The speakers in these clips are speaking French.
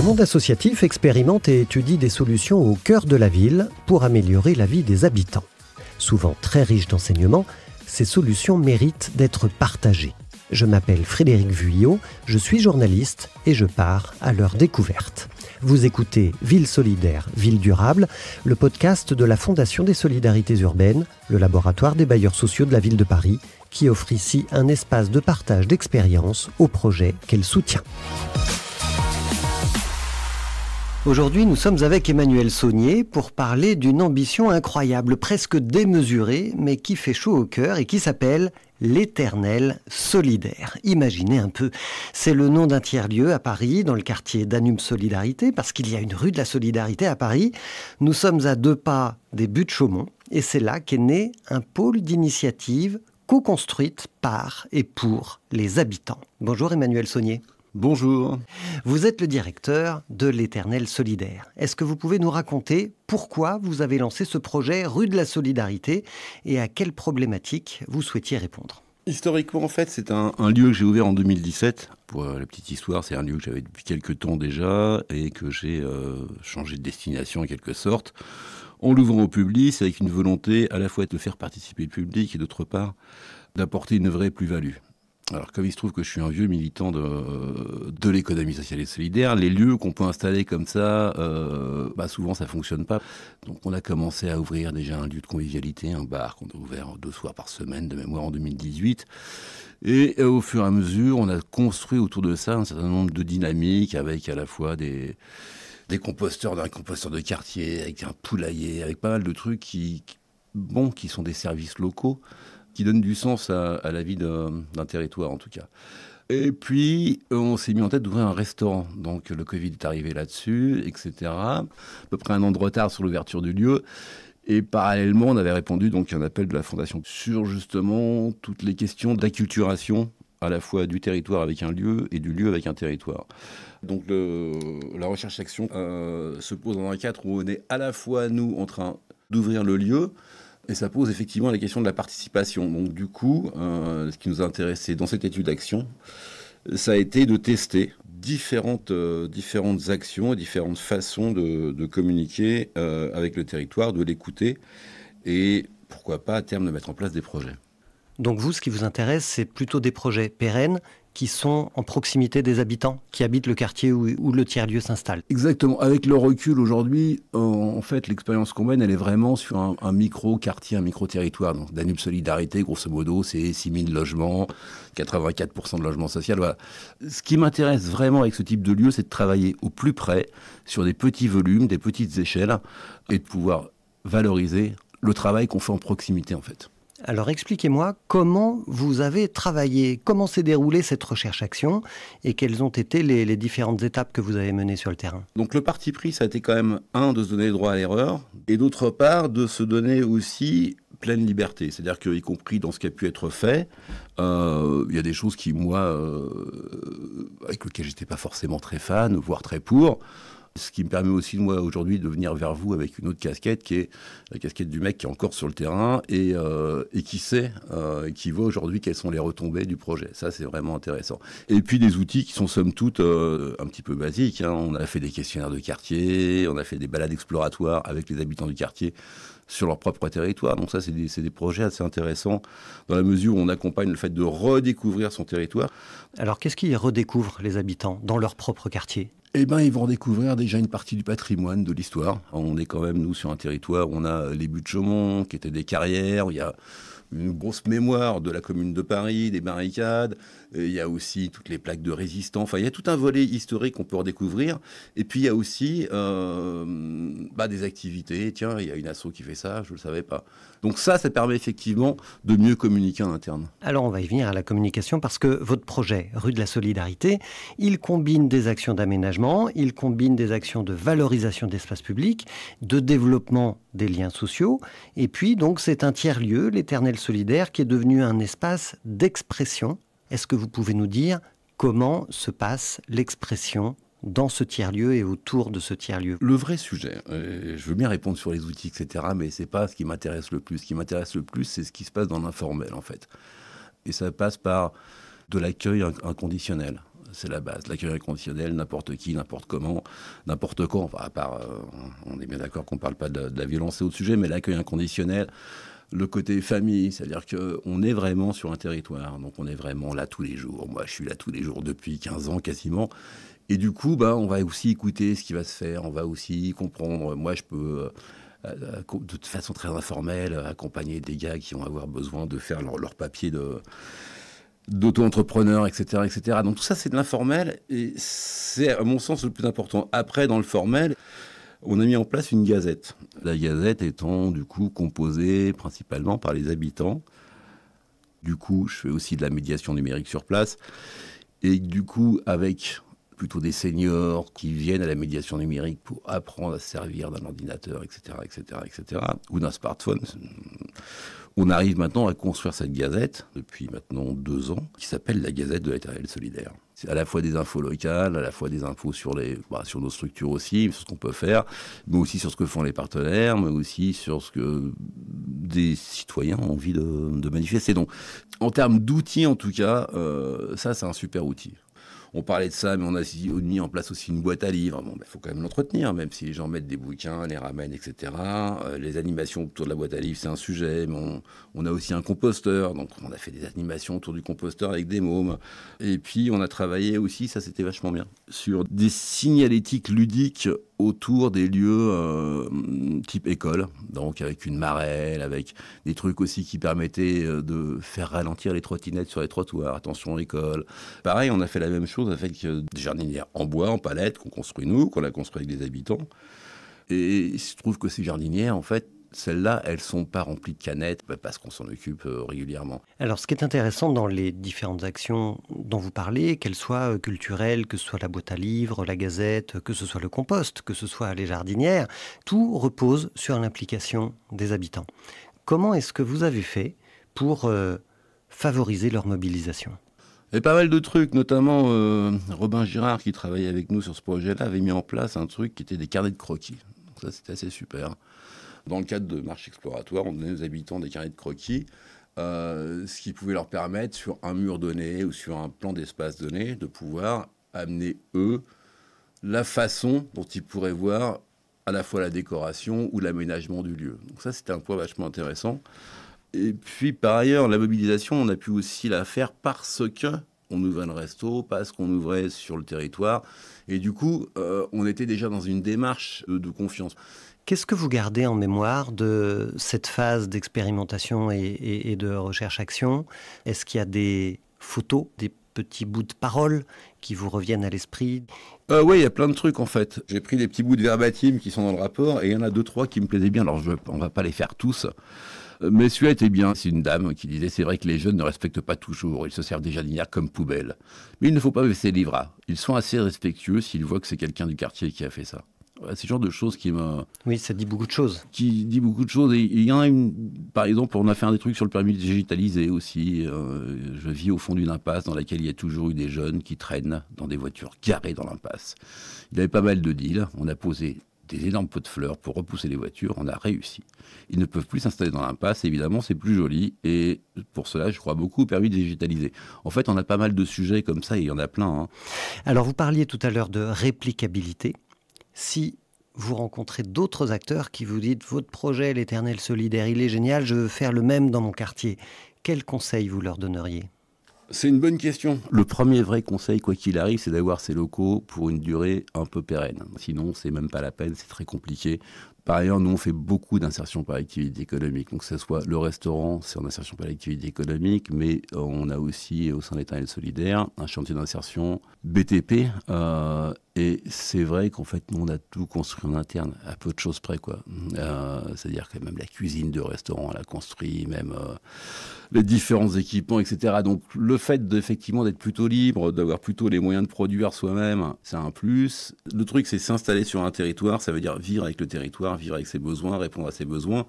monde associatif expérimente et étudie des solutions au cœur de la ville pour améliorer la vie des habitants. Souvent très riches d'enseignements, ces solutions méritent d'être partagées. Je m'appelle Frédéric Vuillot, je suis journaliste et je pars à leur découverte. Vous écoutez Ville solidaire, ville durable, le podcast de la Fondation des solidarités urbaines, le laboratoire des bailleurs sociaux de la ville de Paris, qui offre ici un espace de partage d'expériences aux projets qu'elle soutient. Aujourd'hui, nous sommes avec Emmanuel Saunier pour parler d'une ambition incroyable, presque démesurée, mais qui fait chaud au cœur et qui s'appelle l'Éternel solidaire. Imaginez un peu, c'est le nom d'un tiers-lieu à Paris, dans le quartier Danube Solidarité, parce qu'il y a une rue de la Solidarité à Paris. Nous sommes à 2 pas des Buttes-Chaumont et c'est là qu'est né un pôle d'initiative co-construite par et pour les habitants. Bonjour Emmanuel Saunier. Bonjour. Vous êtes le directeur de l'Éternel solidaire. Est-ce que vous pouvez nous raconter pourquoi vous avez lancé ce projet rue de la Solidarité et à quelles problématiques vous souhaitiez répondre ? Historiquement, en fait, c'est un lieu que j'ai ouvert en 2017. Pour la petite histoire, c'est un lieu que j'avais depuis quelques temps déjà et que j'ai changé de destination en quelque sorte. En l'ouvrant au public, c'est avec une volonté à la fois de faire participer le public et d'autre part d'apporter une vraie plus-value. Alors, comme il se trouve que je suis un vieux militant de l'économie sociale et solidaire, les lieux qu'on peut installer comme ça, souvent ça fonctionne pas. Donc, on a commencé à ouvrir déjà un lieu de convivialité, un bar qu'on a ouvert 2 soirs par semaine de mémoire en 2018. Et au fur et à mesure, on a construit autour de ça un certain nombre de dynamiques avec à la fois des composteurs, d'un composteur de quartier, avec un poulailler, avec pas mal de trucs qui sont des services locaux, qui donne du sens à la vie d'un territoire, en tout cas. Et puis, on s'est mis en tête d'ouvrir un restaurant. Donc, le Covid est arrivé là-dessus, etc. À peu près 1 an de retard sur l'ouverture du lieu. Et parallèlement, on avait répondu donc à un appel de la Fondation sur, justement, toutes les questions d'acculturation, à la fois du territoire avec un lieu et du lieu avec un territoire. Donc, la recherche-action se pose dans un cadre où on est à la fois, nous, en train d'ouvrir le lieu, et ça pose effectivement la question de la participation. Donc du coup, ce qui nous a intéressé dans cette étude d'action, ça a été de tester différentes actions et différentes façons de communiquer avec le territoire, de l'écouter et pourquoi pas à terme de mettre en place des projets. Donc vous, ce qui vous intéresse, c'est plutôt des projets pérennes qui sont en proximité des habitants, qui habitent le quartier où le tiers-lieu s'installe. Exactement. Avec le recul aujourd'hui, en fait, l'expérience qu'on mène, elle est vraiment sur un micro-quartier, un micro-territoire. Donc, Danube Solidarité, grosso modo, c'est 6 000 logements, 84% de logements sociaux. Voilà. Ce qui m'intéresse vraiment avec ce type de lieu, c'est de travailler au plus près, sur des petits volumes, des petites échelles, et de pouvoir valoriser le travail qu'on fait en proximité, en fait. Alors expliquez-moi comment vous avez travaillé, comment s'est déroulée cette recherche-action et quelles ont été les différentes étapes que vous avez menées sur le terrain. Donc le parti pris, ça a été quand même, de se donner le droit à l'erreur et d'autre part, de se donner aussi pleine liberté. C'est-à-dire qu'y compris dans ce qui a pu être fait, il y a des choses qui, moi, avec lesquelles j'étais pas forcément très fan, voire très pour. Ce qui me permet aussi, moi, aujourd'hui, de venir vers vous avec une autre casquette, qui est la casquette du mec qui est encore sur le terrain et qui sait, qui voit aujourd'hui quelles sont les retombées du projet. Ça, c'est vraiment intéressant. Et puis, des outils qui sont, somme toute, un petit peu basiques. On a fait des questionnaires de quartier, on a fait des balades exploratoires avec les habitants du quartier sur leur propre territoire. Donc ça, c'est des projets assez intéressants dans la mesure où on accompagne le fait de redécouvrir son territoire. Alors, qu'est-ce qu'ils redécouvrent, les habitants, dans leur propre quartier ? Eh bien, ils vont découvrir déjà une partie du patrimoine, de l'histoire. On est quand même, nous, sur un territoire où on a les Buttes-Chaumont, qui étaient des carrières, où il y a une grosse mémoire de la Commune de Paris, des barricades. Il y a aussi toutes les plaques de résistants. Enfin, il y a tout un volet historique qu'on peut redécouvrir. Et puis, il y a aussi des activités. Tiens, il y a une asso qui fait ça, je ne le savais pas. Donc ça permet effectivement de mieux communiquer en interne. Alors, on va y venir à la communication parce que votre projet, rue de la Solidarité, il combine des actions d'aménagement, il combine des actions de valorisation d'espace public, de développement des liens sociaux. Et puis, donc, c'est un tiers-lieu, l'Éternel solidaire, qui est devenu un espace d'expression. Est-ce que vous pouvez nous dire comment se passe l'expression dans ce tiers-lieu et autour de ce tiers-lieu? Le vrai sujet, je veux bien répondre sur les outils, etc., mais ce n'est pas ce qui m'intéresse le plus. Ce qui m'intéresse le plus, c'est ce qui se passe dans l'informel, en fait. Et ça passe par de l'accueil inconditionnel. c'est la base. L'accueil inconditionnel, n'importe qui, n'importe comment, n'importe quand. Enfin, à part, on est bien d'accord qu'on ne parle pas de la violence, c'est autre sujet, mais l'accueil inconditionnel, le côté famille, c'est-à-dire qu'on est vraiment sur un territoire, donc on est vraiment là tous les jours. Moi, je suis là tous les jours depuis 15 ans quasiment. Et du coup, on va aussi écouter ce qui va se faire, on va aussi comprendre. Moi, je peux, de façon très informelle, accompagner des gars qui vont avoir besoin de faire leur papier d'auto-entrepreneur, etc., etc. Donc tout ça, c'est de l'informel et c'est, à mon sens, le plus important. Après, dans le formel, on a mis en place une gazette. La gazette étant, du coup, composée principalement par les habitants. Du coup, je fais aussi de la médiation numérique sur place. Et du coup, avec plutôt des seniors qui viennent à la médiation numérique pour apprendre à se servir d'un ordinateur, etc., etc., etc., ou d'un smartphone. On arrive maintenant à construire cette gazette, depuis maintenant 2 ans, qui s'appelle la Gazette de l'Éternel Solidaire. C'est à la fois des infos locales, à la fois des infos sur nos structures aussi, sur ce qu'on peut faire, mais aussi sur ce que font les partenaires, mais aussi sur ce que des citoyens ont envie de manifester. Donc, en termes d'outils, en tout cas, ça, c'est un super outil. On parlait de ça, mais on a mis en place aussi une boîte à livres. Bon, faut quand même l'entretenir, même si les gens mettent des bouquins, les ramènent, etc. Les animations autour de la boîte à livres, c'est un sujet. Mais on a aussi un composteur, donc on a fait des animations autour du composteur avec des mômes. Et puis on a travaillé aussi, ça c'était vachement bien, sur des signalétiques ludiques autour des lieux type école, donc avec une marelle, avec des trucs aussi qui permettaient de faire ralentir les trottinettes sur les trottoirs. Attention école. Pareil, on a fait la même chose avec des jardinières en bois, en palette, qu'on construit nous, qu'on a construit avec des habitants. Et il se trouve que ces jardinières, en fait, celles-là, elles ne sont pas remplies de canettes parce qu'on s'en occupe régulièrement. Alors, ce qui est intéressant dans les différentes actions dont vous parlez, qu'elles soient culturelles, que ce soit la boîte à livres, la gazette, que ce soit le compost, que ce soit les jardinières, tout repose sur l'implication des habitants. Comment est-ce que vous avez fait pour favoriser leur mobilisation ? Il y a pas mal de trucs, notamment Robin Girard, qui travaillait avec nous sur ce projet-là, avait mis en place un truc qui était des carnets de croquis. Ça, c'était assez super. Dans le cadre de marches exploratoires, on donnait aux habitants des carnets de croquis, ce qui pouvait leur permettre, sur un mur donné ou sur un plan d'espace donné, de pouvoir amener, eux, la façon dont ils pourraient voir à la fois la décoration ou l'aménagement du lieu. Donc ça, c'était un point vachement intéressant. Et puis, par ailleurs, la mobilisation, on a pu aussi la faire parce qu'on ouvrait le resto, parce qu'on ouvrait sur le territoire. Et du coup, on était déjà dans une démarche de confiance. Qu'est-ce que vous gardez en mémoire de cette phase d'expérimentation et de recherche-action ? Est-ce qu'il y a des photos, des petits bouts de paroles qui vous reviennent à l'esprit ? Oui, il y a plein de trucs en fait. J'ai pris des petits bouts de verbatim qui sont dans le rapport et il y en a 2-3 qui me plaisaient bien. Alors on va pas les faire tous. Mais celui-là était bien. C'est une dame qui disait « C'est vrai que les jeunes ne respectent pas toujours. Ils se servent des jardinières comme poubelle. Mais il ne faut pas baisser les bras. Ils sont assez respectueux s'ils voient que c'est quelqu'un du quartier qui a fait ça. » C'est le genre de choses qui me... Oui, ça dit beaucoup de choses. Qui dit beaucoup de choses. Et il y en a une... Par exemple, on a fait des trucs sur le permis digitalisé aussi. Je vis au fond d'une impasse dans laquelle il y a toujours eu des jeunes qui traînent dans des voitures garées dans l'impasse. Il y avait pas mal de deals. On a posé des énormes pots de fleurs pour repousser les voitures. On a réussi. Ils ne peuvent plus s'installer dans l'impasse. Évidemment, c'est plus joli. Et pour cela, je crois beaucoup au permis digitalisé. En fait, on a pas mal de sujets comme ça et il y en a plein. Hein. Alors, vous parliez tout à l'heure de réplicabilité. Si vous rencontrez d'autres acteurs qui vous disent « Votre projet, l'Éternel Solidaire, il est génial, je veux faire le même dans mon quartier », quels conseils vous leur donneriez ? C'est une bonne question. Le premier vrai conseil, quoi qu'il arrive, c'est d'avoir ces locaux pour une durée un peu pérenne. Sinon, c'est même pas la peine, c'est très compliqué. Par ailleurs, nous, on fait beaucoup d'insertion par activité économique. Donc, que ce soit le restaurant, c'est en insertion par activité économique, mais on a aussi, au sein de l'Éternel Solidaire, un chantier d'insertion BTP. Et c'est vrai qu'en fait, nous, on a tout construit en interne, à peu de choses près, quoi. C'est-à-dire que même la cuisine de restaurant, on l'a construit, même les différents équipements, etc. Donc, le fait effectivement d'être plutôt libre, d'avoir plutôt les moyens de produire soi-même, c'est un plus. Le truc, c'est s'installer sur un territoire, ça veut dire vivre avec le territoire, vivre avec ses besoins, répondre à ses besoins.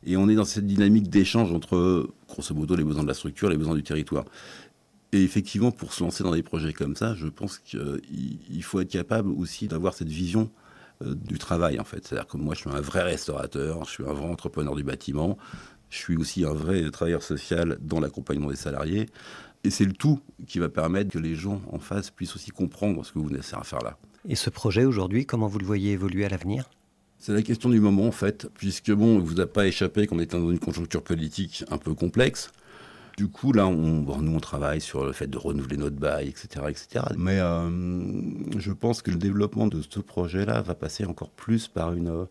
Et on est dans cette dynamique d'échange entre, grosso modo, les besoins de la structure, les besoins du territoire. Et effectivement, pour se lancer dans des projets comme ça, je pense qu'il faut être capable aussi d'avoir cette vision du travail, en fait. C'est-à-dire que moi, je suis un vrai restaurateur, je suis un vrai entrepreneur du bâtiment, je suis aussi un vrai travailleur social dans l'accompagnement des salariés. Et c'est le tout qui va permettre que les gens en face puissent aussi comprendre ce que vous venez à faire là. Et ce projet aujourd'hui, comment vous le voyez évoluer à l'avenir ? C'est la question du moment en fait, puisque bon, il ne vous a pas échappé qu'on est dans une conjoncture politique un peu complexe. Du coup, là, nous, on travaille sur le fait de renouveler notre bail, etc. etc. Mais je pense que le développement de ce projet-là va passer encore plus par une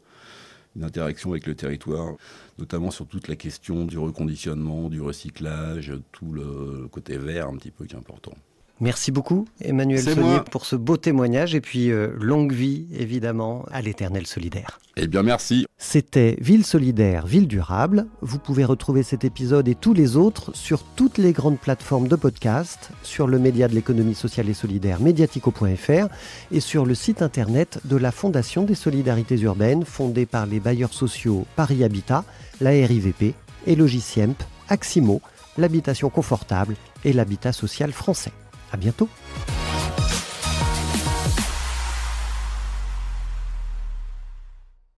interaction avec le territoire, notamment sur toute la question du reconditionnement, du recyclage, tout le côté vert un petit peu qui est important. Merci beaucoup Emmanuel Saunier pour ce beau témoignage et puis longue vie évidemment à l'Éternel solidaire. Eh bien merci. C'était Ville solidaire, ville durable. Vous pouvez retrouver cet épisode et tous les autres sur toutes les grandes plateformes de podcast, sur le média de l'économie sociale et solidaire mediatico.fr et sur le site internet de la Fondation des solidarités urbaines fondée par les bailleurs sociaux Paris Habitat, la RIVP, Elogiciemp, Aximo, l'habitation confortable et l'habitat social français. À bientôt.